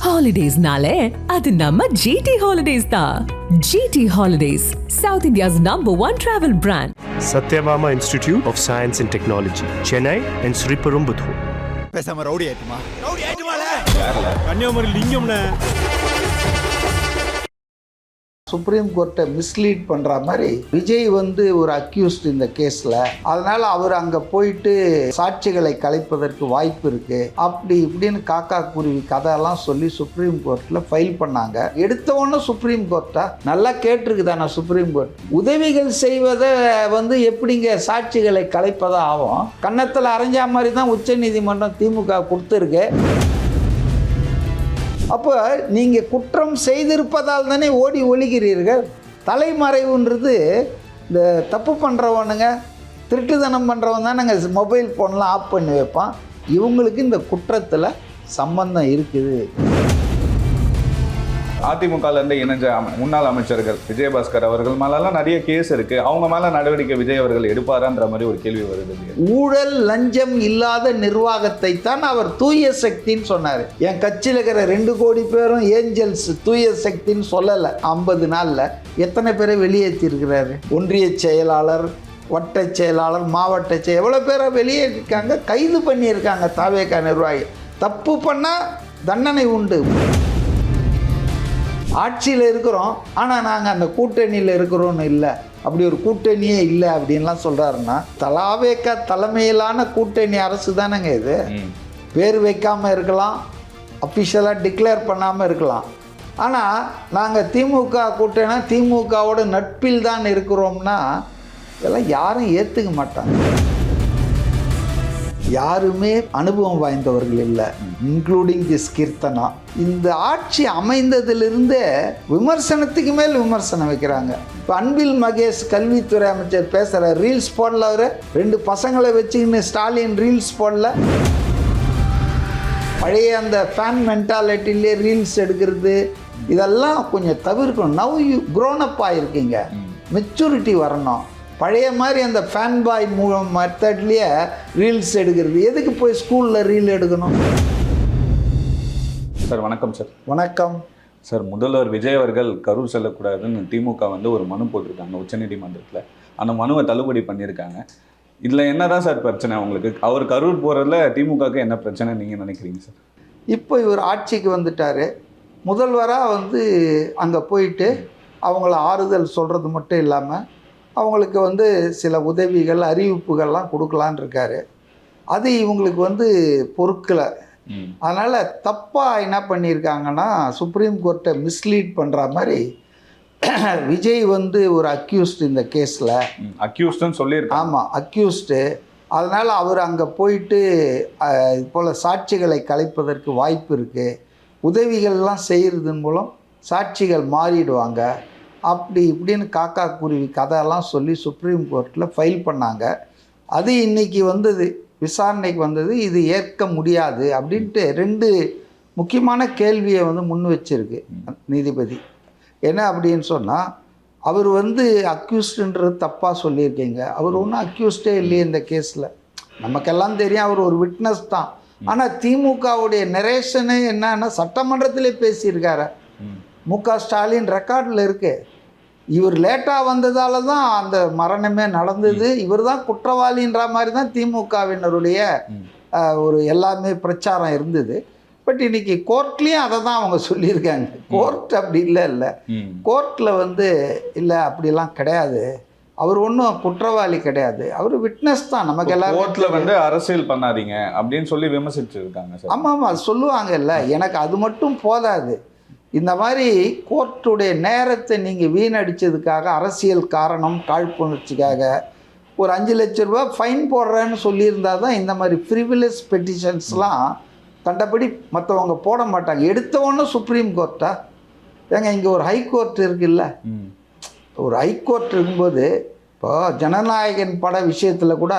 ஹாலிடேஸ்னாலே அது நம்ம GT Holidays தான். GT Holidays, South India's #1 travel brand. Satyabama Institute of Science and Technology, Chennai and Sri Perumbudur. பேசாம rowdy ஆயிட்டுமால Kanyakumari லிங்கம்ல supreme கோர்ட்டை mislead பண்ணுற மாதிரி விஜய் ஒரு அக்யூஸ்ட் இந்த கேஸில். அதனால் அவர் அங்கே போயிட்டு சாட்சிகளை கலைப்பதற்கு வாய்ப்பு இருக்குது அப்படி இப்படின்னு காக்கா குருவி கதையெல்லாம் சொல்லி சுப்ரீம் கோர்ட்டில் ஃபைல் பண்ணாங்க. எடுத்தவொன்னே சுப்ரீம் கோர்ட்டா நல்லா கேட்டிருக்குதானா சுப்ரீம் கோர்ட் உதவிகள் செய்வதை எப்படிங்க சாட்சிகளை கலைப்பதா ஆகும்? கன்னத்தில் அரைஞ்சா மாதிரி தான் உச்சநீதிமன்றம் திமுக கொடுத்துருக்கு. அப்போ நீங்கள் குற்றம் செய்திருப்பதால் தானே ஓடி ஒழிக்கிறீர்கள். தலைமறைவுன்றது இந்த தப்பு பண்ணுறவனுங்க திருட்டுத்தனம் பண்ணுறவன் தான் நாங்கள் மொபைல் ஃபோன்லாம் ஆஃப் பண்ணி வைப்பான். இவங்களுக்கு இந்த குற்றத்தில் சம்பந்தம் இருக்குது. அதிமுகலேருந்து இணைஞ்ச முன்னாள் அமைச்சர்கள் விஜயபாஸ்கர் அவர்கள் மேலெல்லாம் நிறைய கேஸ் இருக்குது. அவங்க மேலே நடவடிக்கை விஜய் அவர்கள் எடுப்பாரான்ற மாதிரி ஒரு கேள்வி வருது. ஊழல் லஞ்சம் இல்லாத நிர்வாகத்தை தான் அவர் தூய சக்தின்னு சொன்னார். என் கட்சியில் இருக்கிற 2 கோடி பேரும் ஏஞ்சல்ஸ் தூய சக்தின்னு சொல்லலை. 50 நாளில் எத்தனை பேரை வெளியேற்றிருக்கிறாரு? ஒன்றிய செயலாளர், வட்ட செயலாளர், மாவட்ட செயல் எவ்வளோ பேரை வெளியேற்றிருக்காங்க, கைது பண்ணியிருக்காங்க. தாவேகா நிர்வாகி தப்பு பண்ணால் தண்டனை உண்டு. ஆட்சியில் இருக்கிறோம் ஆனால் நாங்கள் அந்த கூட்டணியில் இருக்கிறோன்னு இல்லை, அப்படி ஒரு கூட்டணியே இல்லை அப்படின்லாம் சொல்கிறாருன்னா தாவேகா தலைமையிலான கூட்டணி அரசு தானேங்க இது. பேர் வைக்காமல் இருக்கலாம், அஃபிஷியலாக டிக்ளேர் பண்ணாமல் இருக்கலாம். ஆனால் நாங்கள் திமுக கூட்டணி திமுகவோட நட்பில் தான் இருக்கிறோம்னா இதெல்லாம் யாரும் ஏற்றுக்க மாட்டாங்க. யாருமே அனுபவம் வாய்ந்தவர்கள் இல்லை, இன்க்ளூடிங் திஸ் கீர்த்தனா. இந்த ஆட்சி அமைந்ததிலிருந்தே விமர்சனத்துக்கு மேல் விமர்சனம் வைக்கிறாங்க. இப்போ அன்பில் மகேஷ் கல்வித்துறை அமைச்சர் பேசுகிற ரீல்ஸ் போடல. அவர் 2 பசங்களை வச்சுக்கின்னு ஸ்டாலின் ரீல்ஸ் போடல. பழைய அந்த ஃபேன் மென்டாலிட்டிலே ரீல்ஸ் எடுக்கிறது இதெல்லாம் கொஞ்சம் தவிர்க்கணும். நவ் யூ க்ரோன் அப் ஆகிருக்கீங்க, மெச்சூரிட்டி வரணும். பழைய மாதிரி அந்த ஃபேன் பாய் மெத்தட்லேயே ரீல்ஸ் எடுக்கிறது எதுக்கு? போய் ஸ்கூலில் ரீல் எடுக்கணும். சார் வணக்கம் சார். வணக்கம் சார். முதல்வர் விஜய் அவர்கள் கரூர் செல்லக்கூடாதுன்னு திமுக ஒரு மனு போட்டிருக்காங்க உச்சநீதிமன்றத்தில். அந்த மனுவை தள்ளுபடி பண்ணியிருக்காங்க. இதில் என்ன தான் சார் பிரச்சனை உங்களுக்கு? அவர் கரூர் போகிறதுல திமுகவுக்கு என்ன பிரச்சனை நீங்கள் நினைக்கிறீங்க சார்? இப்போ இவர் ஆட்சிக்கு வந்துட்டார். முதல்வராக அங்கே போயிட்டு அவங்கள ஆறுதல் சொல்கிறது மட்டும் இல்லாமல் அவங்களுக்கு சில உதவிகள் அறிவிப்புகள்லாம் கொடுக்கலான்னு இருக்காரு. அது இவங்களுக்கு பொறுக்கலை. அதனால் தப்பாக என்ன பண்ணியிருக்காங்கன்னா சுப்ரீம் கோர்ட்டை மிஸ்லீட் பண்ணுற மாதிரி விஜய் ஒரு அக்யூஸ்ட் இந்த கேஸில். அக்யூஸ்டுன்னு சொல்லியிருக்காங்க. ஆமாம், அக்யூஸ்டு. அதனால் அவர் அங்கே போயிட்டு இது போல் சாட்சிகளை கலைப்பதற்கு வாய்ப்பு இருக்குது, உதவிகள்லாம் செய்கிறதன் மூலம் சாட்சிகள் மாறிடுவாங்க அப்படி இப்படின்னு காக்கா குருவி கதையெல்லாம் சொல்லி சுப்ரீம் கோர்ட்டில் ஃபைல் பண்ணாங்க. அது இன்றைக்கி விசாரணைக்கு வந்தது. இது ஏற்க முடியாது அப்படின்ட்டு 2 முக்கியமான கேள்வியை முன் வச்சிருக்கு நீதிபதி. என்ன அப்படின்னு சொன்னால், அவர் அக்யூஸ்டுன்றது தப்பாக சொல்லியிருக்கீங்க. அவர் ஒன்றும் அக்யூஸ்டே இல்லையே இந்த கேஸில். நமக்கெல்லாம் தெரியும் அவர் ஒரு விட்னஸ் தான். ஆனால் திமுகவுடைய நரேஷனே என்னன்னா சட்டமன்றத்திலே பேசியிருக்காரு. மு.க. ஸ்டாலின் ரெக்கார்டில் இருக்கு. இவர் லேட்டாக வந்ததால தான் அந்த மரணமே நடந்தது, இவர் தான் குற்றவாளின்ற மாதிரி தான் திமுகவினருடைய ஒரு எல்லாமே பிரச்சாரம் இருந்தது. பட் இன்னைக்கு கோர்ட்லேயும் அதை தான் அவங்க சொல்லியிருக்காங்க. கோர்ட் அப்படி இல்லை கோர்ட்டில் இல்லை அப்படிலாம் கிடையாது, அவர் ஒன்றும் குற்றவாளி கிடையாது, அவர் விட்னஸ் தான். நமக்கு எல்லாரும் கோர்ட்டில் அரசியல் பண்ணாதீங்க அப்படின்னு சொல்லி விமர்சிச்சிருக்காங்க சார். ஆமாம் ஆமாம் சொல்லுவாங்க. இல்லை, எனக்கு அது மட்டும் போதாது. இந்த மாதிரி கோர்ட்டுடைய நேரத்தை நீங்கள் வீணடித்ததுக்காக, அரசியல் காரணம் காழ்ப்புணர்ச்சிக்காக ஒரு 5 லட்ச ரூபா ஃபைன் போடுறேன்னு சொல்லியிருந்தால் தான் இந்த மாதிரி ஃப்ரிவிலஸ் பெட்டிஷன்ஸ்லாம் கண்டபடி மற்றவங்க போட மாட்டாங்க. எடுத்தவொன்னே சுப்ரீம் கோர்ட்டா? ஏங்க இங்கே ஒரு ஹைகோர்ட் இருக்குல்ல, ஒரு ஹைகோர்ட் இருக்கும்போது இப்போ ஜனநாயகன் பட விஷயத்தில் கூட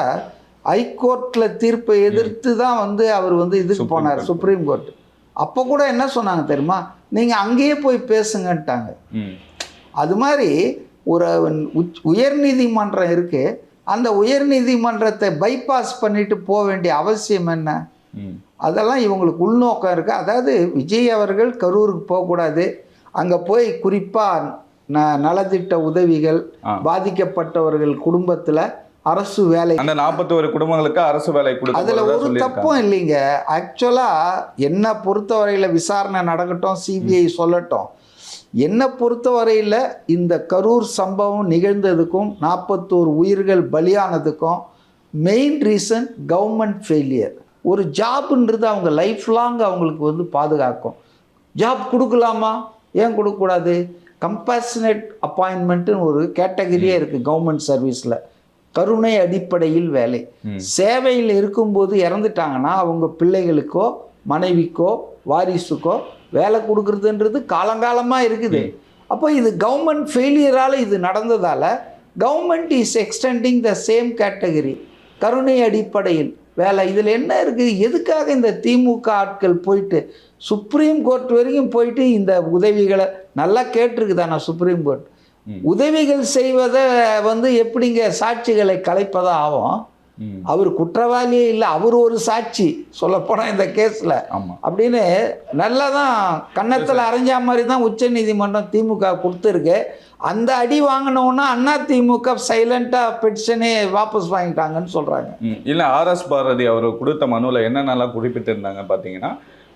ஹைகோர்ட்டில் தீர்ப்பை எதிர்த்து தான் அவர் இதுக்கு போனார் சுப்ரீம் கோர்ட். அப்போ கூட என்ன சொன்னாங்க தெரியுமா? நீங்கள் அங்கேயே போய் பேசுங்கன்ட்டாங்க. அது மாதிரி ஒரு உயர்நீதிமன்றம் இருக்குது, அந்த உயர்நீதிமன்றத்தை பைபாஸ் பண்ணிட்டு போக வேண்டிய அவசியம் என்ன? அதெல்லாம் இவங்களுக்கு உள்நோக்கம் இருக்குது. அதாவது விஜய் அவர்கள் கரூருக்கு போகக்கூடாது, அங்கே போய் குறிப்பாக நலத்திட்ட உதவிகள் பாதிக்கப்பட்டவர்கள் குடும்பத்தில் அரசு வேலை, அந்த 41 குடும்பங்களுக்கு அரசு வேலை கொடுக்க அதில் ஒரு தப்பும் இல்லைங்க. ஆக்சுவலாக என்னை பொறுத்தவரையில் விசாரணை நடக்கட்டும், சிபிஐ சொல்லட்டும். என்னை பொறுத்தவரையில் இந்த கரூர் சம்பவம் நிகழ்ந்ததுக்கும் 41 உயிர்கள் பலியானதுக்கும் மெயின் ரீசன் கவர்மெண்ட் ஃபெயிலியர். ஒரு ஜாப்ன்றது அவங்க லைஃப் லாங் அவங்களுக்கு வந்து பாதுகாக்கும். ஜாப் கொடுக்கலாமா, ஏன் கொடுக்கக்கூடாது? கம்பேஷனேட் அப்பாயின்மெண்ட்டுன்னு ஒரு கேட்டகரியே இருக்குது கவர்மெண்ட் சர்வீஸில். கருணை அடிப்படையில் வேலை. சேவையில் இருக்கும்போது இறந்துட்டாங்கன்னா அவங்க பிள்ளைகளுக்கோ மனைவிக்கோ வாரிசுக்கோ வேலை கொடுக்குறதுன்றது காலங்காலமாக இருக்குது. அப்போ இது கவர்மெண்ட் ஃபெயிலியரால் இது நடந்ததால் government is extending the same category, கருணை அடிப்படையில் வேலை. இதில் என்ன இருக்குது? எதுக்காக இந்த திமுக ஆட்கள் போயிட்டு சுப்ரீம் கோர்ட் வரைக்கும் போயிட்டு இந்த உதவிகளை நல்லா கேட்டிருக்குதானா சுப்ரீம் கோர்ட்? உதவிகள் செய்வதை வந்து எப்படிங்க சாட்சிகளை கலைப்பதா ஆகும்? அவர் குற்றவாளியே இல்லை, அவர் ஒரு சாட்சி சொல்லப்போனால் இந்த கேஸில் அப்படின்னு நல்லா தான் கன்னத்தில் அரைஞ்சா மாதிரி தான் உச்சநீதிமன்றம் திமுக கொடுத்துருக்கு. அந்த அடி வாங்கினோன்னா அண்ணா திமுக சைலண்டாக பெட்டிஷனே வாபஸ் வாங்கிட்டாங்கன்னு சொல்கிறாங்க. இல்லை, RS பாரதி அவர் கொடுத்த மனுவில் என்னென்னலாம் குறிப்பிட்டிருந்தாங்க பார்த்தீங்கன்னா,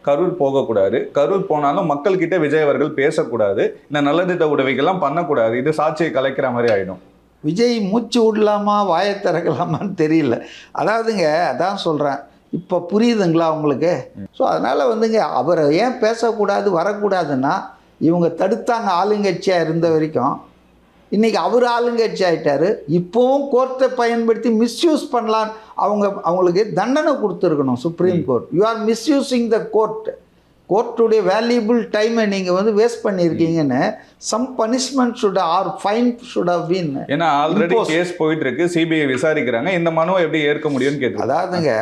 கரூர் போகக்கூடாது, கரூர் போனாலும் மக்கள்கிட்ட விஜய் அவர்கள் பேசக்கூடாது, இந்த நல்லதிட்ட உதவிகள்லாம் பண்ணக்கூடாது, இது சாட்சியை கலைக்கிற மாதிரி ஆகிடும். விஜய் மூச்சு விடலாமா வாயை திறக்கலாமான்னு தெரியல. அதாவதுங்க அதான் சொல்கிறேன், இப்போ புரியுதுங்களா உங்களுக்கு? ஸோ அதனால் வந்துங்க அவரை ஏன் பேசக்கூடாது வரக்கூடாதுன்னா இவங்க தடுத்தாங்க ஆளுங்கட்சியாக இருந்த வரைக்கும். இன்றைக்கி அவர் ஆளுங்கட்சி ஆகிட்டார். இப்போவும் கோர்ட்டை பயன்படுத்தி மிஸ்யூஸ் பண்ணலாம். அவங்களுக்கு தண்டனை கொடுத்துருக்கணும் supreme court. You are misusing the கோர்ட்டுடைய வேல்யூபிள் டைமை நீங்கள் வந்து வேஸ்ட் பண்ணியிருக்கீங்கன்னு some punishment should or fine should have been. ஏன்னா ஆல்ரெடி கேஸ் போயிட்டு இருக்கு, சிபிஐ விசாரிக்கிறாங்க, இந்த மனுவை எப்படி ஏற்க முடியும்னு கேட்டு. அதாவதுங்க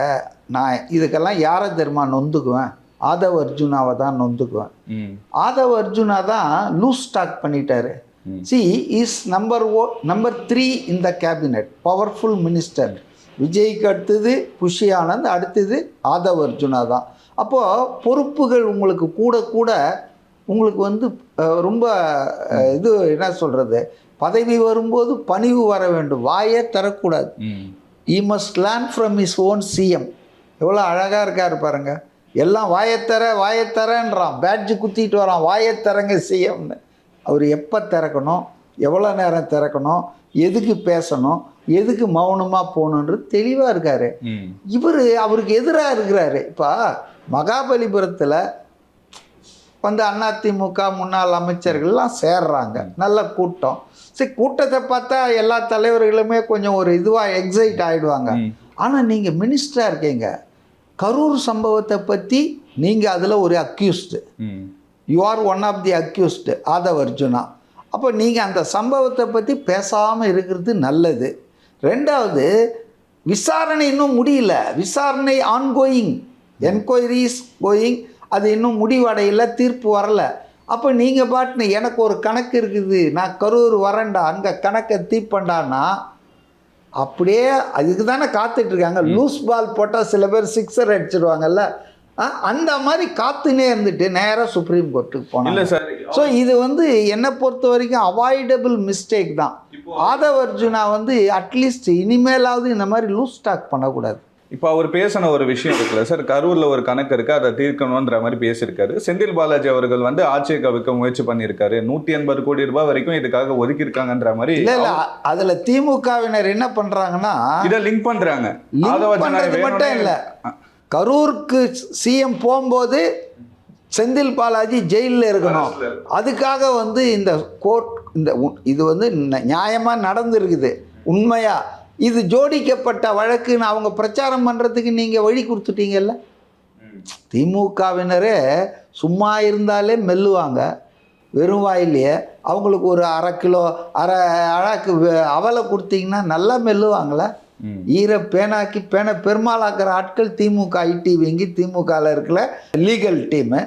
நான் இதுக்கெல்லாம் யாரை தெரியுமா நொந்துக்குவேன்? ஆதவ் அர்ஜுனாவை தான் நொந்துக்குவேன். ஆதவ் அர்ஜுனா தான் லூஸ் ஸ்டாக் பண்ணிட்டாரு. Is number 3 in the cabinet, powerful minister. விஜய்க்கு அடுத்தது புஷி ஆனந்த், அடுத்தது ஆதவ் அர்ஜுனா தான். அப்போது பொறுப்புகள் உங்களுக்கு கூட கூட உங்களுக்கு வந்து ரொம்ப இது என்ன சொல்கிறது, பதவி வரும்போது பணிவு வர வேண்டும், வாயே தரக்கூடாது. He must learn from his own CM. எவ்வளோ அழகாக இருக்கார் பாருங்க. எல்லாம் வாயத்தரன்றான், பேட்ஜு குத்திட்டு வரான், வாயத்தரங்க சிஎம்னு. அவர் எப்போ திறக்கணும், எவ்வளோ நேரம் திறக்கணும், எதுக்கு பேசணும், எதுக்கு மௌனமாக போகணுன்றது தெளிவாக இருக்கார். அவருக்கு எதிராக இருக்கிறாரு. இப்போ மகாபலிபுரத்தில் வந்து அதிமுக முன்னாள் அமைச்சர்கள்லாம் சேர்றாங்க, நல்ல கூட்டம். சரி, கூட்டத்தை பார்த்தா எல்லா தலைவர்களுமே கொஞ்சம் ஒரு இதுவாக எக்ஸைட் ஆகிடுவாங்க. ஆனால் நீங்கள் மினிஸ்டராக இருக்கீங்க, கரூர் சம்பவத்தை பற்றி நீங்கள் அதில் ஒரு accused, you are one of the accused Aadhav Arjuna. அப்போ நீங்கள் அந்த சம்பவத்தை பற்றி பேசாமல் இருக்கிறது நல்லது. ரெண்டாவது, விசாரணை இன்னும் முடியல, விசாரணை ஆன்கோயிங், என்கொயரி இஸ் கோயிங், அது இன்னும் முடிவடையில், தீர்ப்பு வரல. அப்போ நீங்கள் பாட்டுன்னு எனக்கு ஒரு கணக்கு இருக்குது, நான் கரூர் வரேன்டா, அங்கே கணக்கை தீப்பண்டான்னா அப்படியே அதுக்கு தானே காத்துட்ருக்காங்க. லூஸ் பால் போட்டால் சில பேர் சிக்ஸர் அடிச்சிடுவாங்கல்ல, அந்த மாதிரி காத்துனே இருந்துட்டு நேராக சுப்ரீம் கோர்ட்டுக்கு போனாங்க. ஸோ இது வந்து என்னை பொறுத்த வரைக்கும் அவாய்டபிள் மிஸ்டேக் தான். ஆதவ் அர்ஜுனா வந்து அட்லீஸ்ட் இனிமேலாவது இந்த மாதிரி லூஸ் ஸ்டாக் பண்ணக்கூடாது. இப்போ அவர் பேசின ஒரு விஷயம் இருக்குல்ல சார், கரூரில் ஒரு கணக்கு இருக்குது, அதை தீர்க்கணுன்ற மாதிரி பேசியிருக்காரு. செந்தில் பாலாஜி அவர்கள் வந்து ஆட்சியை கவிக்க முயற்சி பண்ணியிருக்காரு, 180 கோடி ரூபாய் வரைக்கும் இதுக்காக ஒதுக்கியிருக்காங்கன்ற மாதிரி. இல்லை, அதில் திமுகவினர் என்ன பண்ணுறாங்கன்னா இதை லிங்க் பண்ணுறாங்க. மட்டும் இல்லை, கரூருக்கு சிஎம் போகும்போது செந்தில் பாலாஜி ஜெயிலில் இருக்கணும், அதுக்காக வந்து இந்த கோர்ட் இது வந்து நியாயமாக நடந்துருக்குது, உண்மையா இது ஜோடிக்கப்பட்ட வழக்குன்னு அவங்க பிரச்சாரம் பண்ணுறதுக்கு நீங்கள் வழி கொடுத்துட்டீங்கல்ல. திமுகவினரே சும்மா இருந்தாலே மெல்லுவாங்க, வெறும் வாயிலேயே. அவங்களுக்கு ஒரு அரை கிலோ அழகு அவலை கொடுத்தீங்கன்னா நல்லா மெல்லுவாங்களே. ஈர பேனாக்கி பேனை பெருமாளாக்குற ஆட்கள் திமுக ஐடி வங்கி, திமுகவில் இருக்கிற லீகல் டீமு.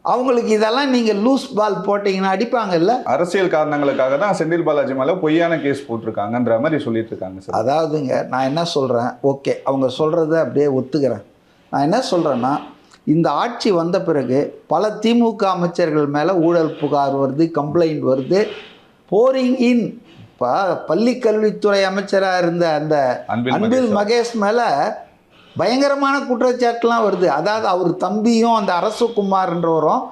அவங்களுக்கு இதெல்லாம் நீங்கள் லூஸ் பால் போட்டிங்கன்னா அடிப்பாங்கல்ல. அரசியல் காரணங்களுக்காக தான் செந்தில் பாலாஜி மேலே பொய்யான கேஸ் போட்டிருக்காங்கன்ற மாதிரி சொல்லிட்டு இருக்காங்க சார். அதாவதுங்க நான் என்ன சொல்கிறேன், ஓகே அவங்க சொல்கிறத அப்படியே ஒத்துக்கிறேன். நான் என்ன சொல்கிறேன்னா, இந்த ஆட்சி வந்த பிறகு பல திமுக அமைச்சர்கள் மேலே ஊழல் புகார் வருது, கம்ப்ளைண்ட் வருது. போரிங் இன் இப்போ பள்ளிக்கல்வித்துறை அமைச்சராக இருந்த அந்த அன்பில் மகேஷ் மேலே பயங்கரமான குற்றச்சாட்டுலாம் வருது. அதாவது அவர் தம்பியும் அந்த அரசகுமார்ன்றவரும்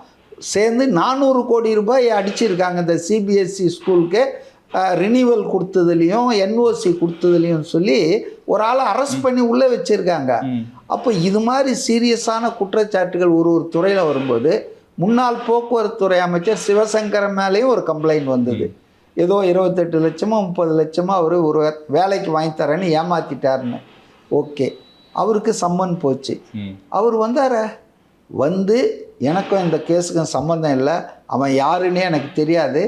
சேர்ந்து 400 கோடி ரூபாய் அடிச்சிருக்காங்க இந்த சிபிஎஸ்சி ஸ்கூலுக்கு ரினிவல் கொடுத்ததுலேயும் என்ஓசி கொடுத்ததுலையும் சொல்லி ஒரு ஆளை அரெஸ்ட் பண்ணி உள்ளே வச்சுருக்காங்க. அப்போ இது மாதிரி சீரியஸான குற்றச்சாட்டுகள் ஒரு துறையில் வரும்போது முன்னாள் போக்குவரத்துறை அமைச்சர் சிவசங்கரன் மேலேயும் ஒரு கம்ப்ளைண்ட் வந்தது. ஏதோ 28 லட்சமோ 30 லட்சமோ அவர் ஒரு வேலைக்கு வாங்கி தரேன்னு ஏமாற்றிட்டாருன்னு. ஓகே, அவருக்கு சம்மன் போச்சு. அவர் வந்தார வந்து எனக்கும் இந்த கேஸுக்கும் சம்மந்தம் இல்லை, அவன் யாருன்னே எனக்கு தெரியாது,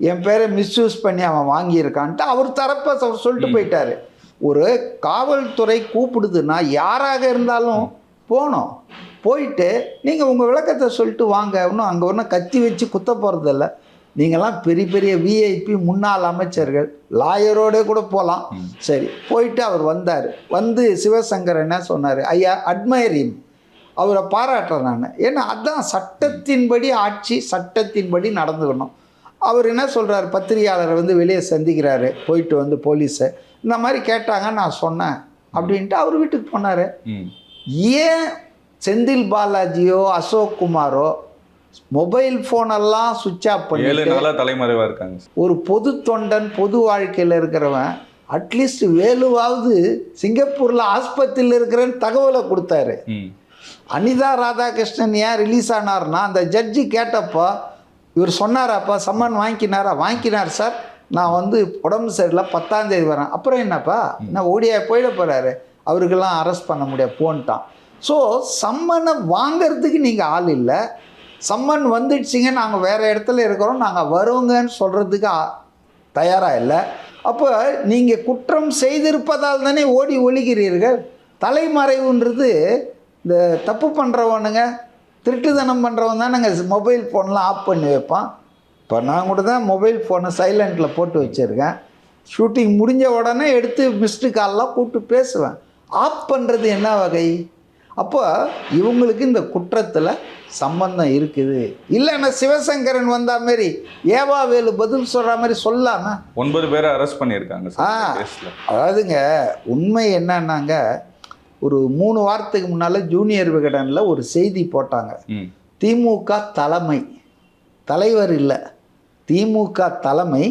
என் பேரை மிஸ்யூஸ் பண்ணி அவன் வாங்கியிருக்கான்ட்டு அவர் தரப்பை அவர் சொல்லிட்டு போயிட்டார். ஒரு காவல்துறை கூப்பிடுதுன்னா யாராக இருந்தாலும் போனோம், போயிட்டு நீங்கள் உங்கள் விளக்கத்தை சொல்லிட்டு வாங்க. இன்னும் அங்கே ஒன்றும் கத்தி வச்சு குத்த போகிறதில்ல. நீங்கள்லாம் பெரிய பெரிய விஐபி முன்னாள் அமைச்சர்கள், லாயரோட கூட போகலாம். சரி, போயிட்டு அவர் வந்தார். வந்து சிவசங்கர் என்ன சொன்னார், ஐயா அட்மையரிங், அவரை பாராட்டுறேன் நான். ஏன்னா அதுதான் சட்டத்தின்படி ஆட்சி, சட்டத்தின்படி நடந்துக்கணும். அவர் என்ன சொல்கிறார், பத்திரிகையாளரை வந்து வெளியே சந்திக்கிறாரு, போயிட்டு வந்து போலீஸை இந்த மாதிரி கேட்டாங்க, நான் சொன்னேன் அப்படின்ட்டு அவர் வீட்டுக்கு போனார். ஏன் செந்தில் பாலாஜியோ அசோக் குமாரோ மொபைல் ஃபோனெல்லாம் சுவிட்ச் ஆஃப் பண்ணி தலைமறைவாக இருக்காங்க? ஒரு பொது தொண்டன், பொது வாழ்க்கையில் இருக்கிறவன் அட்லீஸ்ட் வேலுவாவது சிங்கப்பூரில் ஆஸ்பத்திரியில் இருக்கிறன்னு தகவலை கொடுத்தாரு. அனிதா ராதாகிருஷ்ணன் ஏன் ரிலீஸ் ஆனார்னா அந்த ஜட்ஜி கேட்டப்போ இவர் சொன்னாராப்பா, சம்மன் வாங்கிக்கினார் சார், நான் வந்து உடம்பு சரியில்லை 10ஆம் தேதி வரேன். அப்புறம் என்னப்பா, என்ன ஓடியா போயிட போகிறாரு, அவருக்கெல்லாம் அரெஸ்ட் பண்ண முடியாது போன்ட்டான். ஸோ சம்மனை வாங்கிறதுக்கு நீங்கள் ஆள் இல்லை, சம்மன் வந்துடுச்சிங்க, நாங்கள் வேறு இடத்துல இருக்கிறோம், நாங்கள் வருவோங்கன்னு சொல்கிறதுக்கு தயாராக இல்லை. அப்போ நீங்கள் குற்றம் செய்திருப்பதால் தானே ஓடி ஒழிக்கிறீர்கள். தலைமறைவுன்றது இந்த தப்பு பண்ணுறவனுங்க, திருட்டுத்தனம் பண்ணுறவன் தான் நாங்கள் மொபைல் ஃபோன்லாம் ஆஃப் பண்ணி வைப்பான். இப்போ நான் கூட தான் மொபைல் ஃபோனை சைலண்டில் போட்டு வச்சுருக்கேன். ஷூட்டிங் முடிஞ்ச உடனே எடுத்து மிஸ்டு கால்லாம் கூப்பிட்டு பேசுவேன். ஆஃப் பண்ணுறது என்ன வகை? அப்போ இவங்களுக்கு இந்த குற்றத்தில் சம்பந்தம் இருக்குது. இல்லைன்னா சிவசங்கரன் வந்தா மாரி ஏவாவேலு பதில் சொல்கிற மாதிரி சொல்லாமல் 9 பேரை அரெஸ்ட் பண்ணியிருக்காங்க. அதாவதுங்க உண்மை என்னன்னாங்க, ஒரு 3 வாரத்துக்கு முன்னால் ஜூனியர் விகடனில் ஒரு செய்தி போட்டாங்க. திமுக தலைவர் இல்லை, திமுக தலைமை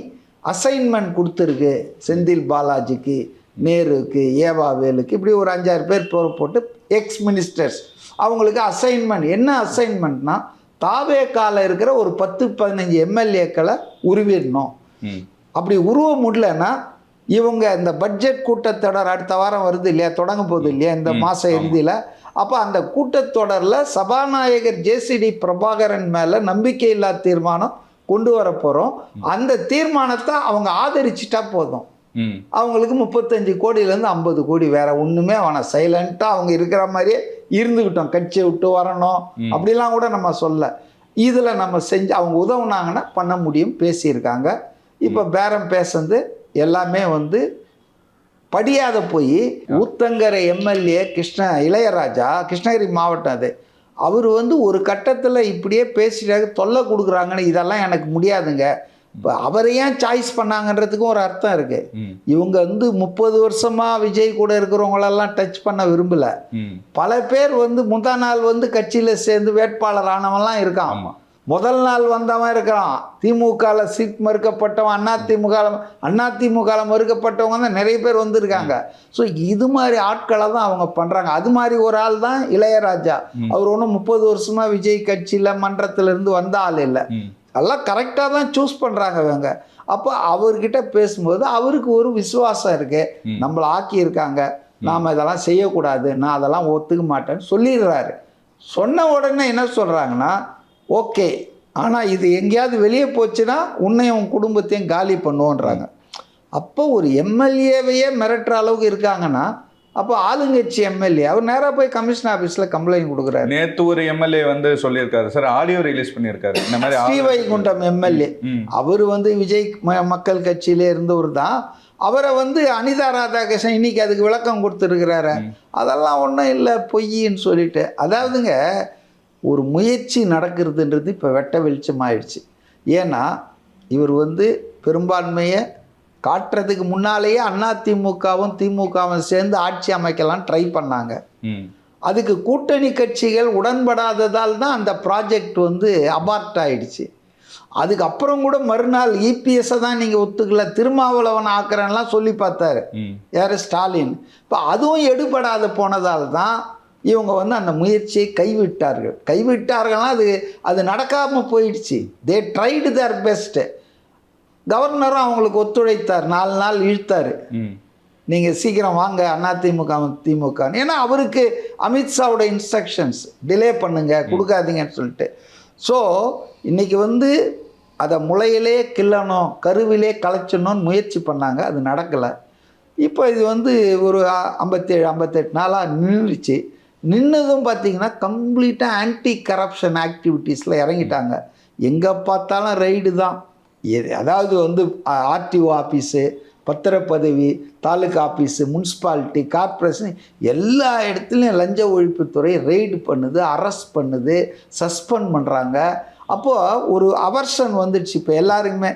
அசைன்மெண்ட் கொடுத்துருக்கு செந்தில் பாலாஜிக்கு, நேருக்கு, ஏவாவேலுக்கு, இப்படி ஒரு 5-6 பேர் போட்டு எக்ஸ் மினிஸ்டர்ஸ் அவங்களுக்கு அசைன்மெண்ட். என்ன அசைன்மெண்ட்னா தாவேக்கால இருக்கிற ஒரு 10-15 எம்எல்ஏக்களை உருவிடணும். அப்படி உருவ முடியலன்னா இவங்க இந்த பட்ஜெட் கூட்டத்தொடர் அடுத்த வாரம் வருது இல்லையா, தொடங்க போகுது இல்லையா இந்த மாதம் இறுதியில். அப்போ அந்த கூட்டத்தொடரில் சபாநாயகர் ஜேசிடி பிரபாகரன் மேலே நம்பிக்கையில்லா தீர்மானம் கொண்டு வர போகிறோம். அந்த தீர்மானத்தை அவங்க ஆதரிச்சிட்டா போதும், அவங்களுக்கு 35 கோடியிலேருந்து 50 கோடி, வேற ஒன்றுமே வேணாம், சைலண்ட்டாக அவங்க இருக்கிற மாதிரியே இருந்துக்கிட்டோம், கட்சியை விட்டு வரணும் அப்படிலாம் கூட நம்ம சொல்ல. இதில் நம்ம செஞ்சு அவங்க உதவுனாங்கன்னா பண்ண முடியும், பேசியிருக்காங்க. இப்போ பேரம் பேசுறது எல்லாமே வந்து படியாத போய் ஊத்தங்கரை எம்எல்ஏ இளையராஜா, கிருஷ்ணகிரி மாவட்டம், அது அவர் வந்து ஒரு கட்டத்தில் இப்படியே பேசிட்டாங்க, தொல்லை கொடுக்குறாங்கன்னு, இதெல்லாம் எனக்கு முடியாதுங்க. இப்போ அவரை ஏன் சாய்ஸ் பண்ணாங்கன்றதுக்கும் ஒரு அர்த்தம் இருக்குது. இவங்க வந்து 30 வருஷமாக விஜய் கூட இருக்கிறவங்களெல்லாம் டச் பண்ண விரும்பலை. பல பேர் வந்து முதல் நாள் வந்து கட்சியில் சேர்ந்து வேட்பாளர் ஆனவன்லாம் இருக்கான், முதல் நாள் வந்தவன் இருக்கிறான். திமுகவில் சீட் மறுக்கப்பட்டவன், அதிமுகவில் மறுக்கப்பட்டவங்க தான் நிறைய பேர் வந்திருக்காங்க. ஸோ இது மாதிரி ஆட்களை தான் அவங்க பண்ணுறாங்க. அது மாதிரி ஒரு ஆள் தான் இளையராஜா. அவர் ஒன்றும் 30 வருஷமாக விஜய் கட்சியில் மன்றத்திலேருந்து வந்த ஆள் இல்லை, எல்லாம் கரெக்டாக தான் சூஸ் பண்ணுறாங்க இவங்க. அப்போ அவர்கிட்ட பேசும்போது அவருக்கு ஒரு விசுவாசம் இருக்குது, நம்மளை ஆக்கியிருக்காங்க, நாம் இதெல்லாம் செய்யக்கூடாது, நான் அதெல்லாம் ஒத்துக்க மாட்டேன்னு சொல்லிடுறாரு. சொன்ன உடனே என்ன சொல்கிறாங்கன்னா, ஓகே, ஆனால் இது எங்கேயாவது வெளியே போச்சுன்னா உன்னையும் உன் குடும்பத்தையும் காலி பண்ணுவோன்றாங்க. அப்போ ஒரு எம்எல்ஏவையே மிரட்டுற அளவுக்கு இருக்காங்கன்னா அப்போ ஆளுங்கட்சி எம்எல்ஏ அவர் நேராக போய் கமிஷன் ஆஃபீஸில் கம்ப்ளைண்ட் கொடுக்குறாரு. நேற்று ஒரு எம்எல்ஏ வந்து சொல்லியிருக்காரு சார், ஆடியோ ரிலீஸ் பண்ணியிருக்காரு. இந்த மாதிரி ஸ்ரீவைகுண்டம் எம்எல்ஏ அவர் வந்து விஜய் மக்கள் கட்சியிலே இருந்தவர் தான். அவரை வந்து அனிதா ராதாகிருஷ்ணன் இன்னைக்கு அதுக்கு விளக்கம் கொடுத்துருக்கிறாரு. அதெல்லாம் ஒன்றும் இல்லை, பொய்யின்னு சொல்லிட்டு. அதாவதுங்க ஒரு முயற்சி நடக்கிறதுன்றது இப்போ வெட்ட வெளிச்சமாயிடுச்சு. ஏன்னா இவர் பெரும்பான்மையை காட்டுறதுக்கு முன்னாலேயே அதிமுகவும் திமுகவும் சேர்ந்து ஆட்சி அமைக்கலாம் ட்ரை பண்ணாங்க. அதுக்கு கூட்டணி கட்சிகள் உடன்படாததால் தான் அந்த ப்ராஜெக்ட் அபார்ட் ஆயிடுச்சு. அதுக்கப்புறம் கூட மறுநாள் இபிஎஸ்ஸை தான் நீங்கள் ஒத்துக்கல, திருமாவளவன் ஆக்குறேன்லாம் சொல்லி பார்த்தாரு யார், ஸ்டாலின். இப்போ அதுவும் எடுபடாத போனதால் தான் இவங்க அந்த முயற்சியை கைவிட்டார்கள்னா அது நடக்காமல் போயிடுச்சு. தே ட்ரைடு தேர் பெஸ்ட்டு. கவர்னரும் அவங்களுக்கு ஒத்துழைத்தார், 4 நாள் இழுத்தார், நீங்கள் சீக்கிரம் வாங்க அதிமுக. ஏன்னா அவருக்கு அமித்ஷாவோட இன்ஸ்ட்ரக்ஷன்ஸ் டிலே பண்ணுங்க, கொடுக்காதீங்கன்னு சொல்லிட்டு. ஸோ இன்றைக்கி அதை முளையிலே கிள்ளணும், கருவிலே கலைச்சணும்னு முயற்சி பண்ணாங்க, அது நடக்கலை. இப்போ இது ஒரு 57-58 நாளாக நின்றுச்சு. நின்னதும் பார்த்திங்கன்னா கம்ப்ளீட்டாக ஆன்டி கரப்ஷன் ஆக்டிவிட்டீஸில் இறங்கிட்டாங்க. எங்கே பார்த்தாலும் ரைடு தான். அதாவது ஆர்டிஓ ஆஃபீஸு, பத்திரப்பதவி, தாலுக்கா ஆஃபீஸு, முனிசிபாலிட்டி, கார்ப்பரேஷன் எல்லா இடத்துலையும் லஞ்ச ஒழிப்புத்துறை ரெய்டு பண்ணுது, அரெஸ்ட் பண்ணுது, சஸ்பெண்ட் பண்ணுறாங்க. அப்போது ஒரு அவர்ஷன் வந்துடுச்சு இப்போ எல்லாருக்குமே.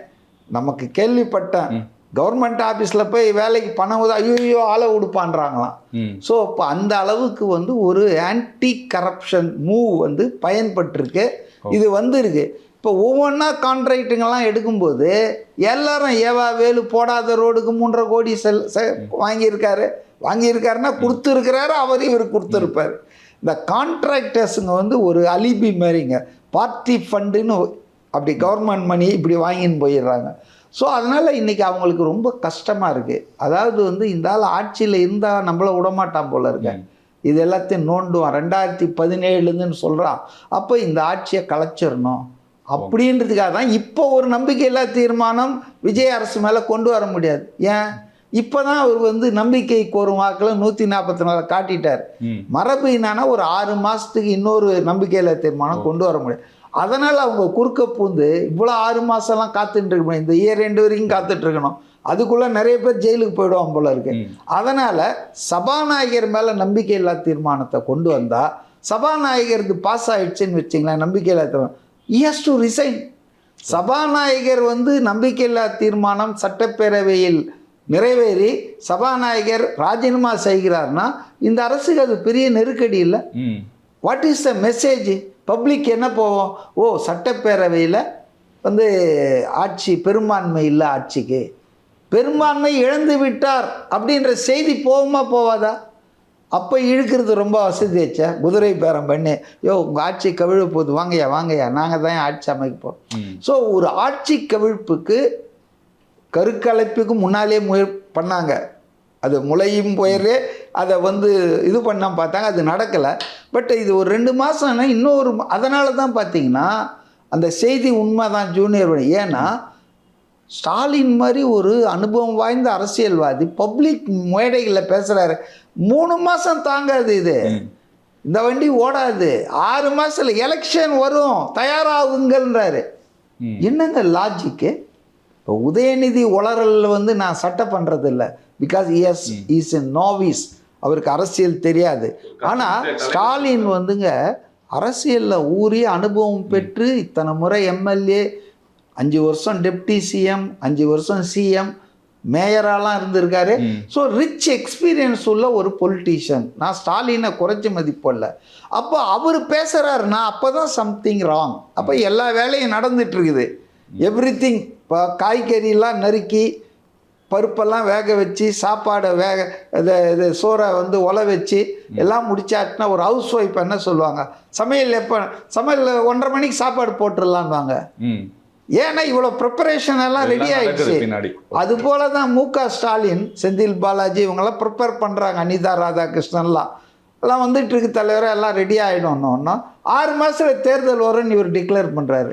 நமக்கு கேள்விப்பட்டேன், கவர்மெண்ட் ஆஃபீஸில் போய் வேலைக்கு பணம் ஐயோ ஆளை உடுப்பான்றாங்களாம். ஸோ இப்போ அந்த அளவுக்கு ஒரு ஆன்டி கரப்ஷன் மூவ் பயன்பட்டுருக்கு. இது இருக்கு. இப்போ ஒவ்வொன்றா கான்ட்ராக்டுங்கெல்லாம் எடுக்கும்போது எல்லாரும் ஏவா வேலு போடாத ரோடுக்கு 3.5 கோடி வாங்கியிருக்காருன்னா கொடுத்துருக்கிறாரு, இவர் கொடுத்துருப்பார். இந்த கான்ட்ராக்டர்ஸுங்க ஒரு அலிபி மாதிரிங்க, பார்ட்டி ஃபண்டுன்னு அப்படி கவர்மெண்ட் மணி இப்படி வாங்கின்னு போயிடுறாங்க. ஸோ அதனால் இன்றைக்கி அவங்களுக்கு ரொம்ப கஷ்டமாக இருக்குது. அதாவது இந்த ஆள் ஆட்சியில் இருந்தால் நம்மளை விடமாட்டான் போல இருக்க, இது எல்லாத்தையும் நோண்டுவான், 2017ன்னு சொல்கிறான். அப்போ இந்த ஆட்சியை கலைச்சிடணும் அப்படின்றதுக்காக தான் இப்போ ஒரு நம்பிக்கையில்லா தீர்மானம் விஜய் அரசு மேலே கொண்டு வர முடியாது. ஏன், இப்போ தான் அவர் நம்பிக்கை கோரும் வாக்கில் 144 காட்டிட்டார். மரபு என்னன்னா ஒரு 6 மாதத்துக்கு இன்னொரு நம்பிக்கையில்லா தீர்மானம் கொண்டு வர முடியாது. அதனால் அவங்க குறுக்க பூந்து இவ்வளோ 6 மாதம்லாம் காத்துட்டு இருக்க முடியும், இந்த இயர் 2 வரைக்கும் காத்துட்ருக்கணும். அதுக்குள்ளே நிறைய பேர் ஜெயிலுக்கு போயிடுவாங்க போல இருக்கு. அதனால் சபாநாயகர் மேலே நம்பிக்கையில்லா தீர்மானத்தை கொண்டு வந்தால், சபாநாயகருக்கு பாஸ் ஆகிடுச்சுன்னு வச்சிங்களேன் நம்பிக்கையில்லா தீர்மானம், he has to resign. சபாநாயகர் நம்பிக்கையில்லா தீர்மானம் சட்டப்பேரவையில் நிறைவேறி சபாநாயகர் ராஜினாமா செய்கிறார்னா இந்த அரசுக்கு அது பெரிய நெருக்கடி இல்லை. What is the message? Public என்ன போவோம், ஓ சட்டப்பேரவையில் ஆட்சி பெரும்பான்மை இல்லை, ஆட்சிக்கு பெரும்பான்மை இழந்து விட்டார் அப்படின்ற செய்தி போகுமா போவாதா? அப்போ இழுக்கிறது ரொம்ப வசதியாச்சா, குதிரை பேரம் பண்ணி உங்கள் ஆட்சி கவிழ போகுது, வாங்கய்யா நாங்கள் தான் ஆட்சி அமைப்போம். ஸோ ஒரு ஆட்சி கவிழ்ப்புக்கு கருக்கலைப்புக்கு முன்னாலே பண்ணாங்க. அது முளையும் போயிலே அதை இது பண்ண பார்த்தாங்க, அது நடக்கலை. பட் இது ஒரு 2 மாதம்னா இன்னொரு அதனால தான் பார்த்தீங்கன்னா அந்த செய்தி உண்மை தான் ஜூனியர். ஏன்னா ஸ்டாலின் மாதிரி ஒரு அனுபவம் வாய்ந்த அரசியல்வாதி பப்ளிக் மேடைகளில் பேசுகிறாரு. 3 மாதம் தாங்காது, இந்த வண்டி ஓடாது. 6 மாதத்தில் எலெக்ஷன் வரும், தயாராகுங்கன்றாரு. என்னங்க லாஜிக்கு? இப்போ உதயநிதி உளறலில் நான் சட்டம் பண்ணுறது இல்லை, பிகாஸ் இஸ் எ நோவிஸ், அவருக்கு அரசியல் தெரியாது. ஆனால் ஸ்டாலின் அரசியலில் ஊறி அனுபவம் பெற்று இத்தனை முறை எம்எல்ஏ, 5 வருஷம் டெப்டி சிஎம், 5 வருஷம் சிஎம், மேயராலாம் இருந்திருக்காரு. ஸோ ரிச் எக்ஸ்பீரியன்ஸ் உள்ள ஒரு பொலிட்டீஷியன். நான் ஸ்டாலினை குறைச்சி மதிப்பில்லை. அப்போ அவர் பேசுகிறாருன்னா அப்போ தான் சம்திங் ராங். அப்போ எல்லா வேலையும் நடந்துட்டுருக்குது. எவ்ரிதிங். இப்போ காய்கறிலாம் நறுக்கி பருப்பெல்லாம் வேக வச்சு, சாப்பாடை இது சோறை ஒலை வச்சு எல்லாம் முடிச்சாச்சுன்னா ஒரு ஹவுஸ் ஒய்ஃப் என்ன சொல்லுவாங்க, சமையல் 1:30 மணிக்கு சாப்பாடு போட்டுடலான்வாங்க. ஏன்னா இவ்வளோ ப்ரிப்பரேஷன் எல்லாம் ரெடி ஆகிடுச்சு. அது போல தான் முக ஸ்டாலின், செந்தில் பாலாஜி இவங்கெல்லாம் ப்ரிப்பேர் பண்ணுறாங்க. அனிதா ராதாகிருஷ்ணன்லாம் எல்லாம் வந்துட்டு இருக்கு தலைவரை, எல்லாம் ரெடி ஆகிடணும்னா 6 மாதத்தில் தேர்தல் வரும்னு இவர் டிக்ளேர் பண்ணுறாரு.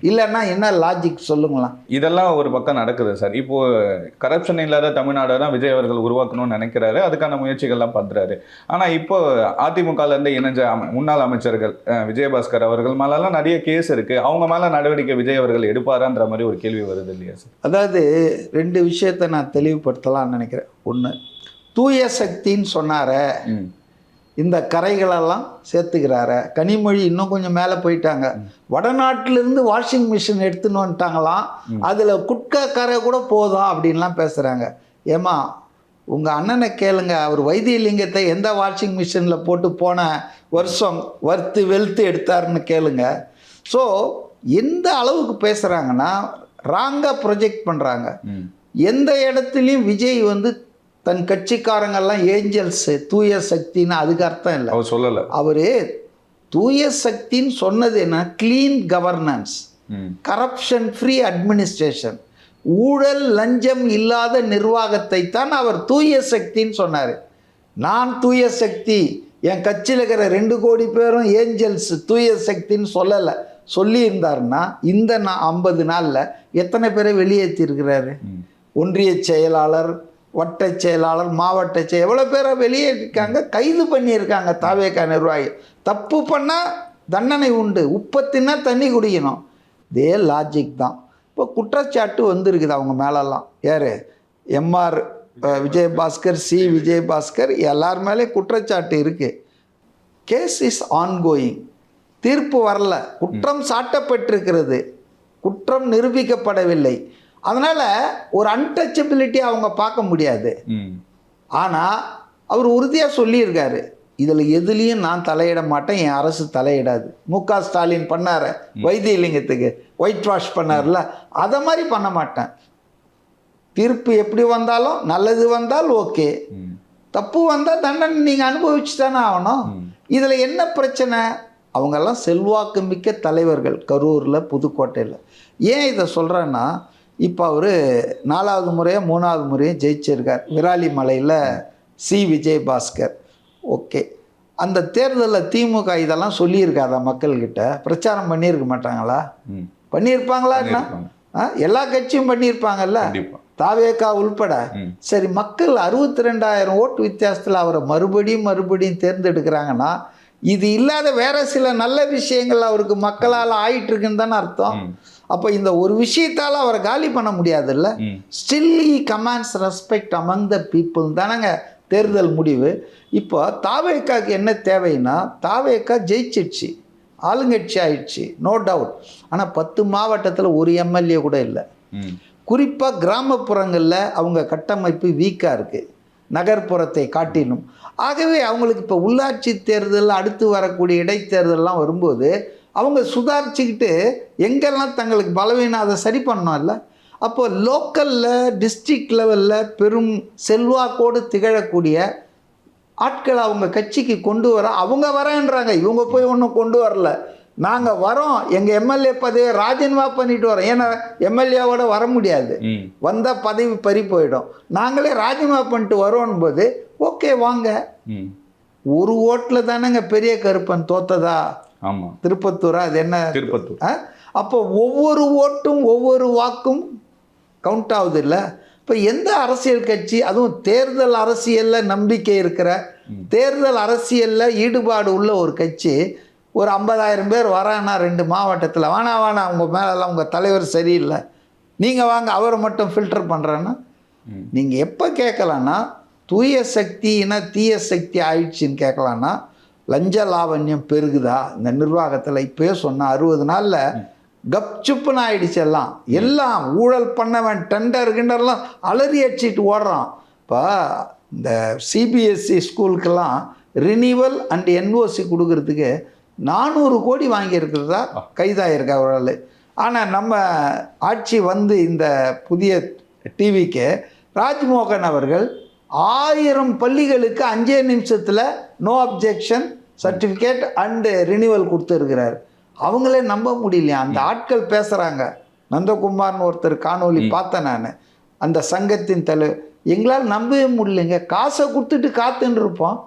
இல்லைன்னா என்ன லாஜிக் சொல்லுங்களேன்? இதெல்லாம் ஒரு பக்கம் நடக்குது சார். இப்போது கரப்ஷன் இல்லாத தமிழ்நாடு தான் விஜய் அவர்கள் உருவாக்கணும்னு நினைக்கிறாரு, அதுக்கான முயற்சிகள்லாம் பண்ணுறாரு. ஆனால் இப்போ அதிமுகலேருந்து இணைஞ்ச முன்னாள் அமைச்சர்கள் விஜயபாஸ்கர் அவர்கள் மேலெல்லாம் நிறைய கேஸ் இருக்குது. அவங்க மேலே நடவடிக்கை விஜய் அவர்கள் எடுப்பாரான்ற மாதிரி ஒரு கேள்வி வருது இல்லையா சார்? அதாவது 2 விஷயத்தை நான் தெளிவுபடுத்தலாம்னு நினைக்கிறேன். ஒன்று, தூய சக்தின்னு சொன்னார, இந்த கரைகளெல்லாம் சேர்த்துக்கிறாரு. கனிமொழி இன்னும் கொஞ்சம் மேலே போயிட்டாங்க. வடநாட்டிலிருந்து வாஷிங் மிஷின் எடுத்துன்னு வந்துட்டாங்களாம், அதில் குட்கா கரை கூட போதும் அப்படின்லாம் பேசுகிறாங்க. ஏமா உங்கள் அண்ணனை கேளுங்க, அவர் வைத்தியலிங்கத்தை எந்த வாஷிங் மிஷினில் போட்டு போன வருஷம் வெளுத்து எடுத்தாருன்னு கேளுங்க. ஸோ எந்த அளவுக்கு பேசுகிறாங்கன்னா ராங்காக ப்ரொஜெக்ட் பண்ணுறாங்க. எந்த இடத்துலையும் விஜய் வந்து தன் கட்சிக்காரங்கெல்லாம் ஏஞ்சல்ஸு தூய சக்தின்னு அதுக்கு அர்த்தம் இல்லை. அவர் சொல்லலை. அவர் தூய சக்தின்னு சொன்னது என்ன, clean governance, corruption free administration, ஊழல் லஞ்சம் இல்லாத நிர்வாகத்தை தான் அவர் தூய சக்தின்னு சொன்னார். நான் தூய சக்தி, என் கட்சியில் இருக்கிற 2 கோடி பேரும் ஏஞ்சல்ஸ் தூய சக்தின்னு சொல்லலை. சொல்லியிருந்தாருன்னா இந்த 50 நாளில் எத்தனை பேரை வெளியேற்றிருக்கிறாரு? ஒன்றிய செயலாளர், வட்ட செயலாளர், மாவட்ட செயல், எவ்வளோ பேரை வெளியேற்றிருக்காங்க, கைது பண்ணியிருக்காங்க தாவேகா நிர்வாகி. தப்பு பண்ணால் தண்டனை உண்டு, உப்பத்தினா தண்ணி குடிக்கணும். இதே லாஜிக் தான். இப்போ குற்றச்சாட்டு வந்துருக்குது அவங்க மேலெல்லாம். யார்? எம்ஆர் விஜயபாஸ்கர், சி விஜயபாஸ்கர், எல்லார் மேலே குற்றச்சாட்டு இருக்குது. Case is ongoing. தீர்ப்பு வரல, குற்றம் சாட்டப்பட்டிருக்கிறது, குற்றம் நிரூபிக்கப்படவில்லை. அதனால் ஒரு அன்டச்சபிலிட்டி அவங்க பார்க்க முடியாது. ஆனால் அவர் உறுதியாக சொல்லியிருக்காரு, இதில் எதுலேயும் நான் தலையிட மாட்டேன், என் அரசு தலையிடாது. முக ஸ்டாலின் பண்ணார் வைத்தியலிங்கத்துக்கு, ஒயிட் வாஷ் பண்ணார்ல, அதை மாதிரி பண்ண மாட்டேன். தீர்ப்பு எப்படி வந்தாலும், நல்லது வந்தால் ஓகே, தப்பு வந்தால் தண்டனை நீங்கள் அனுபவிச்சு தானே ஆகணும். இதில் என்ன பிரச்சனை? அவங்கெல்லாம் செல்வாக்கு மிக்க தலைவர்கள் கரூரில், புதுக்கோட்டையில். ஏன் இதை சொல்கிறேன்னா, இப்போ அவர் 4வது முறையாக 3வது முறையும் ஜெயிச்சிருக்கார் விராலிமலையில் சி விஜயபாஸ்கர். ஓகே, அந்த தேர்தலில் திமுக இதெல்லாம் சொல்லியிருக்காதா மக்கள்கிட்ட? பிரச்சாரம் பண்ணியிருக்க மாட்டாங்களா? பண்ணியிருப்பாங்களா? என்ன எல்லா கட்சியும் பண்ணியிருப்பாங்கல்ல, தாவேகா உள்பட. சரி, மக்கள் 62,000 ஓட்டு வித்தியாசத்தில் அவரை மறுபடியும் தேர்ந்தெடுக்கிறாங்கன்னா இது இல்லாத வேற சில நல்ல விஷயங்கள் அவருக்கு மக்களால் ஆயிட்டு இருக்குன்னு தானே அர்த்தம். அப்போ இந்த ஒரு விஷயத்தால் அவரை காலி பண்ண முடியாதுல்ல. Still he commands respect among the people தானங்க தேர்தல் முடிவு. இப்போ தாவேகாக்கு என்ன தேவைன்னா, தாவேகா ஜெயிச்சிடுச்சு, ஆளுங்கட்சி ஆயிடுச்சு, நோ டவுட். ஆனால் 10 மாவட்டத்தில் ஒரு எம்எல்ஏ கூட இல்லை. குறிப்பாக கிராமப்புறங்களில் அவங்க கட்டமைப்பு வீக்காக இருக்குது, நகர்ப்புறத்தை காட்டிலும். ஆகவே அவங்களுக்கு இப்போ உள்ளாட்சி தேர்தல், அடுத்து வரக்கூடிய இடைத்தேர்தல்லாம் வரும்போது அவங்க சுதாரிச்சுக்கிட்டு எங்கெல்லாம் தங்களுக்கு பலவீனம் அதை சரி பண்ணோம்ல. அப்போ லோக்கலில், டிஸ்ட்ரிக்ட் லெவலில் பெரும் செல்வாக்கோடு திகழக்கூடிய ஆட்களை அவங்க கட்சிக்கு கொண்டு வர அவங்க வரேன்றாங்க. இவங்க போய் ஒன்றும் கொண்டு வரல, நாங்கள் வரோம், எங்கள் எம்எல்ஏ பதவியை ராஜினாமா பண்ணிட்டு வரோம். ஏன்னா எம்எல்ஏவோட வர முடியாது, வந்தால் பதவி பறி போயிடும். நாங்களே ராஜினாமா பண்ணிட்டு வரோம் போது ஓகே வாங்க. ஒரு ஓட்டில் தானேங்க பெரிய கருப்பன் தோத்ததா? ஆமாம், திருப்பத்தூரா? அது என்ன திருப்பத்தூர்? அப்போ ஒவ்வொரு ஓட்டும் ஒவ்வொரு வாக்கும் கவுண்ட் ஆகுது இல்லை. இப்போ எந்த அரசியல் கட்சி, அதுவும் தேர்தல் அரசியலில் நம்பிக்கை இருக்கிற, தேர்தல் அரசியலில் ஈடுபாடு உள்ள ஒரு கட்சி ஒரு 50,000 பேர் வரான்னா 2 மாவட்டத்தில், வேணாம் உங்கள் மேலெல்லாம் உங்கள் தலைவர் சரியில்லை, நீங்கள் வாங்க அவரை மட்டும் ஃபில்டர் பண்ணுறேன்னா நீங்கள் எப்போ கேட்கலான்னா, தூய சக்தினா தீய சக்தி ஆயிடுச்சின்னு கேட்கலான்னா, லஞ்ச லாவண்யம் பெருகுதா இந்த நிர்வாகத்தில்? இப்போயே சொன்னால் 60 நாளில் கப்சுப்புன்னு ஆயிடுச்சு. எல்லாம் ஊழல் பண்ணவன், டெண்டர்லாம் அலறி அடிச்சிட்டு ஓடுறான். இப்போ இந்த சிபிஎஸ்சி ஸ்கூலுக்கெல்லாம் ரினிவல் அண்ட் என்ஓசி கொடுக்கறதுக்கு 400 கோடி வாங்கியிருக்கிறதா கைதாகிருக்கா ஒரு ஆள். ஆனால் நம்ம ஆட்சி வந்து இந்த புதிய டிவிக்கு ராஜ்மோகன் அவர்கள் 1000 பள்ளிகளுக்கு 5 நிமிஷத்தில் no objection certificate and renewal கொடுத்துருக்கிறார். அவங்களே நம்ப முடியலையா? அந்த ஆட்கள் பேசுகிறாங்க. நந்தகுமார்னு ஒருத்தர் காணொலி பார்த்தேன் நான், அந்த சங்கத்தின் தலைவர். எங்களால் நம்பவே முடியலைங்க, காசை கொடுத்துட்டு காத்துன்னு இருப்போம்,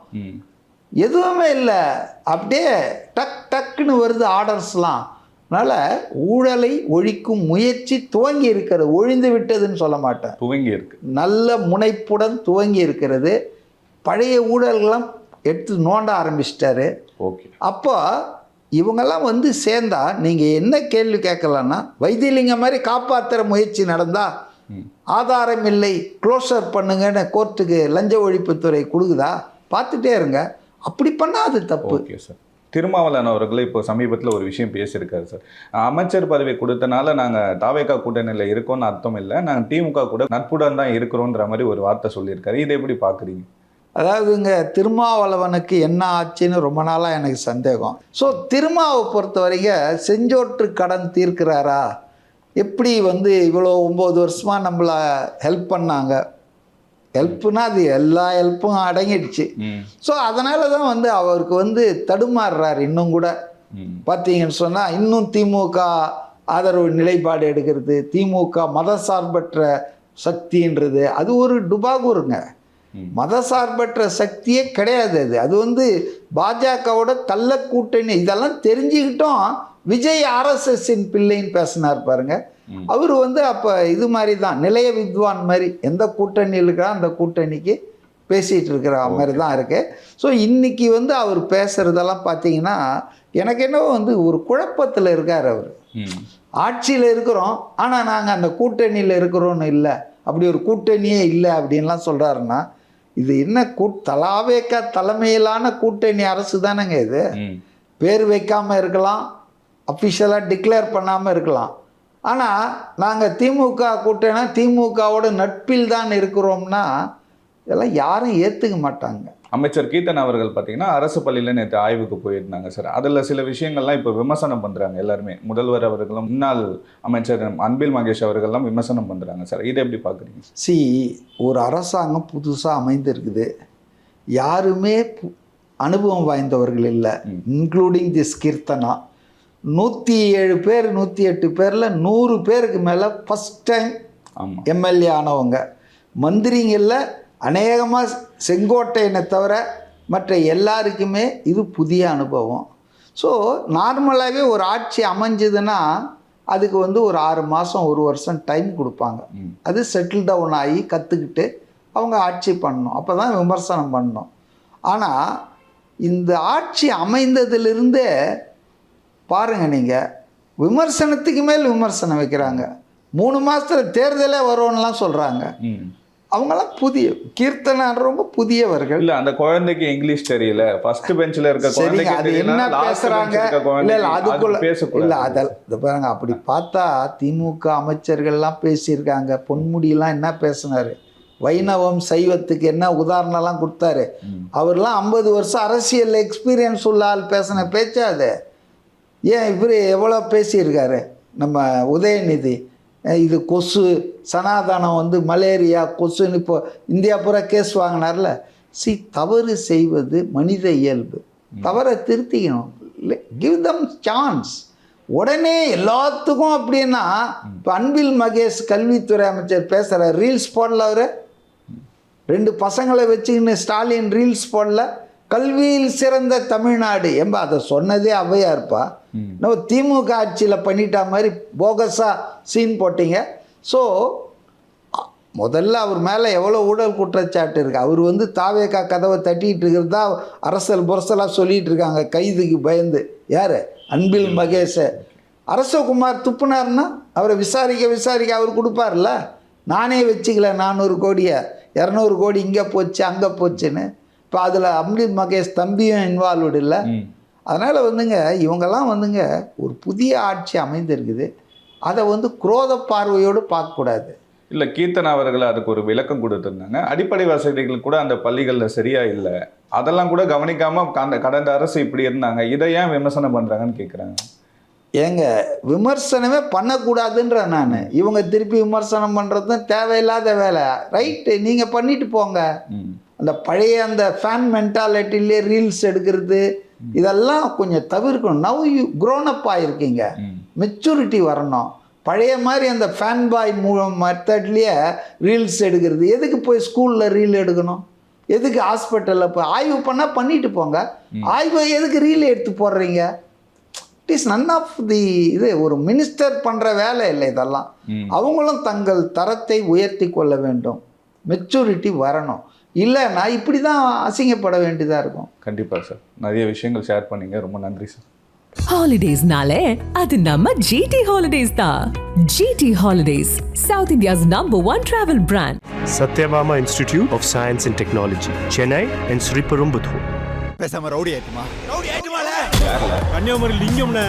எதுவுமே இல்லை, அப்படியே டக்குன்னு வருது ஆர்டர்ஸ்லாம். அதனால் ஊழலை ஒழிக்கும் முயற்சி துவங்கி இருக்கிறது, ஒழிந்து விட்டதுன்னு சொல்ல மாட்டேன், துவங்கி இருக்கு, நல்ல முனைப்புடன் துவங்கி இருக்கிறது. பழைய ஊழல்கள்லாம் எடுத்து நோண்ட ஆரம்பிச்சிட்டாரு. ஓகே, அப்போ இவங்கெல்லாம் வந்து சேர்ந்தா நீங்கள் என்ன கேள்வி கேட்கலான்னா, வைத்தியலிங்கம் மாதிரி காப்பாற்றுற முயற்சி நடந்தால் ஆதாரம் இல்லை க்ளோசர் பண்ணுங்கன்னு கோர்ட்டுக்கு லஞ்ச ஒழிப்புத்துறை கொடுக்குதா? பார்த்துட்டே இருங்க. அப்படி பண்ணால் அது தப்பு. Okay sir. திருமாவளவன் அவர்கள் இப்போ சமீபத்தில் ஒரு விஷயம் பேசியிருக்காரு சார். அமைச்சர் பதவி கொடுத்தனால நாங்கள் தாவேகா கூட்டணியில் இருக்கோம்னு அர்த்தம் இல்லை, நாங்கள் திமுக கூட நட்புடன் தான் இருக்கிறோன்ற மாதிரி ஒரு வார்த்தை சொல்லியிருக்காரு. இதை எப்படி பார்க்குறீங்க? அதாவதுங்க, திருமாவளவனுக்கு என்ன ஆச்சுன்னு ரொம்ப நாளாக எனக்கு சந்தேகம். ஸோ திருமாவை பொறுத்த வரைக்கும் செஞ்சோற்று கடன் தீர்க்கிறாரா? எப்படி இவ்வளோ 9 வருஷமாக நம்மளை ஹெல்ப் பண்ணாங்க, ஹெல்ப்புனா அது எல்லா ஹெல்ப்பும் அடங்கிடுச்சு. ஸோ அதனால தான் அவருக்கு தடுமாறுறாரு. இன்னும் கூட பார்த்தீங்கன்னு சொன்னால் இன்னும் திமுக ஆதரவு நிலைப்பாடு எடுக்கிறது, திமுக மதசார்பற்ற சக்தின்றது அது ஒரு டுபாகூருங்க. மதசார்பற்ற சக்தியே கிடையாது அது பாஜகவோட கள்ள கூட்டணி. இதெல்லாம் தெரிஞ்சுக்கிட்டோம் விஜய் ஆர்எஸ்எஸ்ஸின் பிள்ளைன்னு பேசினார் பாருங்க. அவர் அப்போ இது மாதிரி தான் நிலைய வித்வான் மாதிரி எந்த கூட்டணியில் இருக்கா அந்த கூட்டணிக்கு பேசிகிட்டு இருக்கிற மாதிரி தான் இருக்கு. ஸோ இன்னைக்கு அவர் பேசுகிறதெல்லாம் பார்த்தீங்கன்னா எனக்கு என்னவோ ஒரு குழப்பத்தில் இருக்கார் அவர். ஆட்சியில் இருக்கிறோம் ஆனால் நாங்கள் அந்த கூட்டணியில் இருக்கிறோன்னு இல்லை, அப்படி ஒரு கூட்டணியே இல்லை அப்படின்லாம் சொல்கிறாருன்னா இது என்ன தாவேகா தலைமையிலான கூட்டணி அரசு தானேங்க இது. பேர் வைக்காமல் இருக்கலாம், அஃபிஷியலாக டிக்ளேர் பண்ணாமல் இருக்கலாம், ஆனால் நாங்கள் திமுக கூட்டணி திமுகவோட நட்பில் தான் இருக்கிறோம்னா இதெல்லாம் யாரும் ஏற்றுக்க மாட்டாங்க. அமைச்சர் கீர்த்தன் அவர்கள் பார்த்தீங்கன்னா அரசு பள்ளியில் நேற்று ஆய்வுக்கு போயிருந்தாங்க சார். அதில் சில விஷயங்கள்லாம் இப்போ விமர்சனம் பண்ணுறாங்க எல்லாருமே. முதல்வர் அவர்களும் முன்னாள் அமைச்சர் அன்பில் மகேஷ் அவர்கள்லாம் விமர்சனம் பண்ணுறாங்க சார். இதை எப்படி பார்க்குறீங்க? ஒரு அரசாங்கம் புதுசாக அமைந்திருக்குது, யாருமே அனுபவம் வாய்ந்தவர்கள் இல்லை, இன்க்ளூடிங் திஸ் கீர்த்தனா. 107 பேர் 108 பேரில் 100 பேருக்கு மேலே ஃபஸ்ட் டைம் எம்எல்ஏ ஆனவங்க. மந்திரிங்களில் அநேகமாக செங்கோட்டையனை தவிர மற்ற எல்லாருக்குமே இது புதிய அனுபவம். ஸோ நார்மலாகவே ஒரு ஆட்சி அமைஞ்சதுன்னா அதுக்கு ஒரு 6 மாதம் 1 வருஷம் டைம் கொடுப்பாங்க. அது செட்டில் டவுன் ஆகி கற்றுக்கிட்டு அவங்க ஆட்சி பண்ணணும், அப்போ தான் விமர்சனம் பண்ணணும். ஆனால் இந்த ஆட்சி அமைந்ததிலிருந்தே பாருங்கள், நீங்கள் விமர்சனத்துக்கு மேல் விமர்சனம் வைக்கிறாங்க. 3 மாதத்தில் தேர்தலே வரும்னுலாம் சொல்கிறாங்க. அவங்கெல்லாம் புதிய கீர்த்தனான்றவங்க புதியவர்கள். இல்லை, அந்த குழந்தைக்கு இங்கிலீஷ் தெரியல, ஃபர்ஸ்ட் பெஞ்சில் இருக்க குழந்தைக்கு அது என்ன பேசுகிறாங்க இல்லை அதுக்குள்ள இல்லை அதை பாருங்க. அப்படி பார்த்தா திமுக அமைச்சர்கள்லாம் பேசியிருக்காங்க. பொன்முடியெல்லாம் என்ன பேசினார், வைணவம் சைவத்துக்கு என்ன உதாரணம்லாம் கொடுத்தாரு. அவர்லாம் 50 வருஷம் அரசியல் எக்ஸ்பீரியன்ஸ் உள்ள ஆள் பேசின பேச்சாது. ஏன் இவர் எவ்வளோ பேசியிருக்காரு நம்ம உதயநிதி. இது கொசு சனாதனம் மலேரியா கொசுன்னு இப்போ இந்தியா பூரா கேஸ் வாங்கினார்ல. தவறு செய்வது மனித இயல்பு, தவறை திருத்திக்கணும், கிவ் தம் சான்ஸ். உடனே எல்லாத்துக்கும் அப்படின்னா இப்போ அன்பில் மகேஷ் கல்வித்துறை அமைச்சர் பேசுகிற ரீல்ஸ் போடல, அவர் 2 பசங்களை வச்சுக்கின்னு ஸ்டாலின் ரீல்ஸ் போடல. கல்வியில் சிறந்த தமிழ்நாடு ஏம்பா அதை சொன்னதே ஔவையார்ப்பா. நம்ம திமுக ஆட்சியில் பண்ணிட்டா மாதிரி போகஸா சீன் போட்டிங்க. ஸோ முதல்ல அவர் மேலே எவ்வளோ ஊழல் குற்றச்சாட்டு இருக்குது. அவர் தாவேகா கதவை தட்டிகிட்டு இருக்கிறதா அரசல் புரசலாக சொல்லிகிட்டு இருக்காங்க கைதுக்கு பயந்து. யார்? அன்பில் மகேஷ். அரசகுமார் துப்புனார்னா அவரை விசாரிக்க அவர் கொடுப்பார்ல. நானே வச்சுக்கல 400 கோடியை 200 கோடி இங்கே போச்சு அங்கே போச்சுன்னு. இப்போ அதில் அன்பில் மகேஷ் தம்பியும் இன்வால்வ்டு இல்லை. அதனால் இவங்கெல்லாம் ஒரு புதிய ஆட்சி அமைந்திருக்குது, அதை குரோத பார்வையோடு பார்க்கக்கூடாது. இல்லை, கீர்த்தனா அவர்கள் அதுக்கு ஒரு விளக்கம் கொடுத்துருந்தாங்க. அடிப்படை வசதிகள் கூட அந்த பள்ளிகளில் சரியா இல்லை, அதெல்லாம் கூட கவனிக்காமல் அந்த கடந்த அரசு இப்படி இருந்தாங்க, இதை ஏன் விமர்சனம் பண்ணுறாங்கன்னு கேட்குறாங்க. ஏங்க விமர்சனமே பண்ணக்கூடாதுன்ற நான். இவங்க திருப்பி விமர்சனம் பண்ணுறதும் தேவையில்லாத வேலை. ரைட்டு, நீங்கள் பண்ணிட்டு போங்க. அந்த பழைய அந்த ஃபேன் மென்டாலிட்டிலே ரீல்ஸ் எடுக்கிறது இதெல்லாம் கொஞ்சம் தவிர்க்கணும். நவ் யூ க்ரோன் அப் ஆகிருக்கீங்க, மெச்சூரிட்டி வரணும். பழைய மாதிரி அந்த ஃபேன் பாய் மெத்தட்லேயே ரீல்ஸ் எடுக்கிறது எதுக்கு? போய் ஸ்கூலில் ரீல் எடுக்கணும் எதுக்கு? ஹாஸ்பிட்டலில் போய் ஆய்வு பண்ணால் பண்ணிட்டு போங்க. ஆய்வு எதுக்கு ரீல் எடுத்து போடுறீங்க? It is none of the இது ஒரு மினிஸ்டர் பண்ணுற வேலை இல்லை இதெல்லாம். அவங்களும் தங்கள் தரத்தை உயர்த்தி கொள்ள வேண்டும், மெச்சூரிட்டி வரணும். இல்லைன்னா இப்படி தான் அசிங்கப்பட வேண்டியதாக இருக்கும். கண்டிப்பாக சார், நிறைய விஷயங்கள் ஷேர் பண்ணீங்க, ரொம்ப நன்றி சார். ஹாலிடேஸ்னாலே அது நம்ம ஜிடி ஹாலிடேஸ் தான். GT holidays, south India's #1 travel brand. Satyabama Institute of Science and Technology, Chennai and Sri Perumbudur. பேசாம ரவுடி ஆயிட்டுமா கன்னியாகுமரி லிங்கம்ண்ணே